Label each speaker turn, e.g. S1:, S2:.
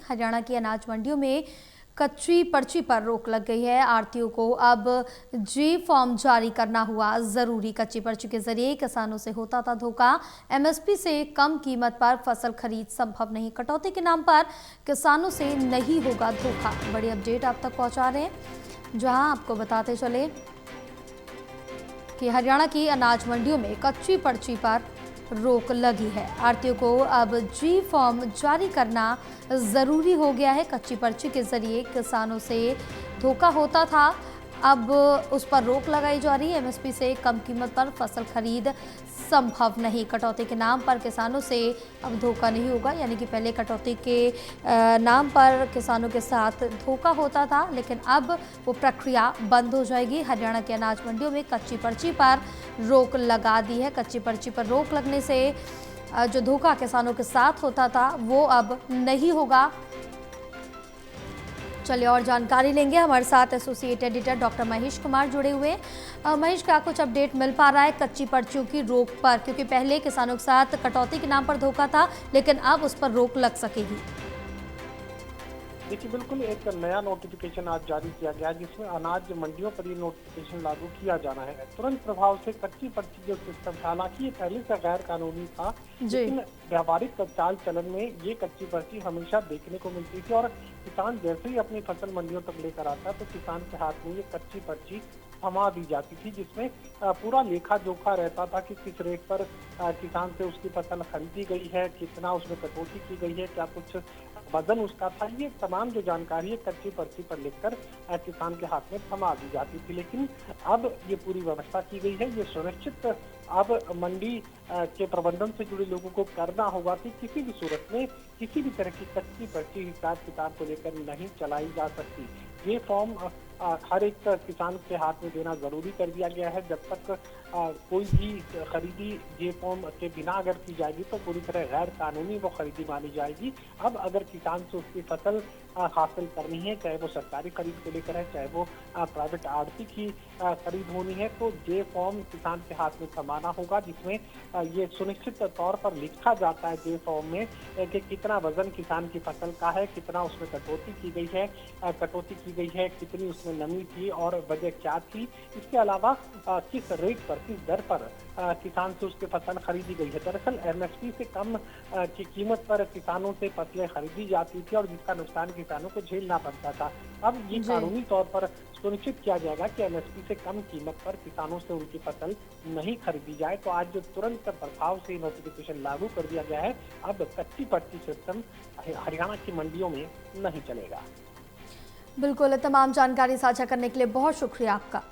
S1: हरियाणा की अनाज मंडियों में कच्ची पर्ची पर रोक लग गई है। आढ़तियों को अब जी फॉर्म जारी करना हुआ जरूरी। कच्ची पर्ची के जरिए किसानों से होता था धोखा। एमएसपी से कम कीमत पर फसल खरीद संभव नहीं। कटौती के नाम पर किसानों से नहीं होगा धोखा। बड़ी अपडेट आप तक पहुंचा रहे हैं, जहां आपको बताते चले कि हरियाणा की अनाज मंडियों में कच्ची पर्ची पर रोक लगी है। आढ़तियों को अब जी फॉर्म जारी करना जरूरी हो गया है। कच्ची पर्ची के जरिए किसानों से धोखा होता था, अब उस पर रोक लगाई जा रही है। एमएसपी से कम कीमत पर फसल खरीद संभव नहीं। कटौती के नाम पर किसानों से अब धोखा नहीं होगा, यानी कि पहले कटौती के नाम पर किसानों के साथ धोखा होता था, लेकिन अब वो प्रक्रिया बंद हो जाएगी। हरियाणा के अनाज मंडियों में कच्ची पर्ची पर रोक लगा दी है। कच्ची पर्ची पर रोक लगने से जो धोखा किसानों के साथ होता था वो अब नहीं होगा। चलिए और जानकारी लेंगे, हमारे साथ associate editor doctor Mahesh Kumar जुड़े हुए। महेश, क्या कुछ अपडेट मिल पा रहा है कच्ची पर्चियों की रोक पर, क्योंकि पहले किसानों के साथ कटौती के नाम पर धोखा था, लेकिन अब उस पर रोक लग सकेगी?
S2: देखिए, बिल्कुल एक नया नोटिफिकेशन आज जारी किया गया, जिसमें अनाज मंडियों पर ये नोटिफिकेशन लागू किया जाना है तुरंत प्रभाव से। कच्ची पर्ची जो सिस्टम, हालांकि ये पहले से गैर कानूनी था, लेकिन व्यावहारिक चाल चलन में ये कच्ची पर्ची हमेशा देखने को मिलती थी। और किसान जैसे ही अपनी फसल मंडियों तक लेकर आता तो किसान के हाथ में ये कच्ची पर्ची थमा दी जाती थी, जिसमें पूरा लेखा जोखा रहता था कि किस रेट पर किसान से उसकी फसल खरीदी गई है, कितना उसमें कटौती की गई है, क्या कुछ वजन उसका था। ये तमाम जो जानकारी है कच्ची पर्ची पर लिखकर किसान के हाथ में थमा दी जाती थी। लेकिन अब ये पूरी व्यवस्था की गई है। ये सुनिश्चित अब मंडी के प्रबंधन से जुड़े लोगों को करना होगा कि किसी भी सूरत में किसी भी तरह की कच्ची पर्ची हिसाब किताब को लेकर नहीं चलाई जा सकती। ये फॉर्म हर एक किसान के हाथ में देना जरूरी कर दिया गया है। जब तक कोई भी खरीदी ये फॉर्म के बिना अगर की जाएगी तो पूरी तरह गैर कानूनी वो खरीदी मानी जाएगी। अब अगर किसान से उसकी फसल हासिल करनी है, चाहे वो सरकारी खरीद को लेकर है, चाहे वो प्राइवेट आढ़ती की खरीद होनी है, तो ये फॉर्म किसान के हाथ में थमाना होगा, जिसमें ये सुनिश्चित तौर पर लिखा जाता है जे फॉर्म में कि कितना वजन किसान की फसल का है, कितना उसमें कटौती की गई है, कितनी उसमें नमी थी और वजह क्या थी। इसके अलावा किस रेट पर, किस दर पर किसान से उसकी फसल खरीदी गई है। दरअसल एमएसपी से कम की कीमत पर किसानों से फसलें खरीदी जाती थी और जिसका नुकसान किसानों को झेलना पड़ता था। अब ये कानूनी तौर पर सुनिश्चित किया जाएगा कि एमएसपी से कम कीमत पर किसानों से उनकी फसल नहीं खरीदी जाए। तो आज जो तुरंत प्रभाव से नोटिफिकेशन लागू कर दिया गया है, अब कच्ची पर्ची सिस्टम हरियाणा की मंडियों में नहीं चलेगा।
S1: बिल्कुल, तमाम जानकारी साझा करने के लिए बहुत शुक्रिया आपका।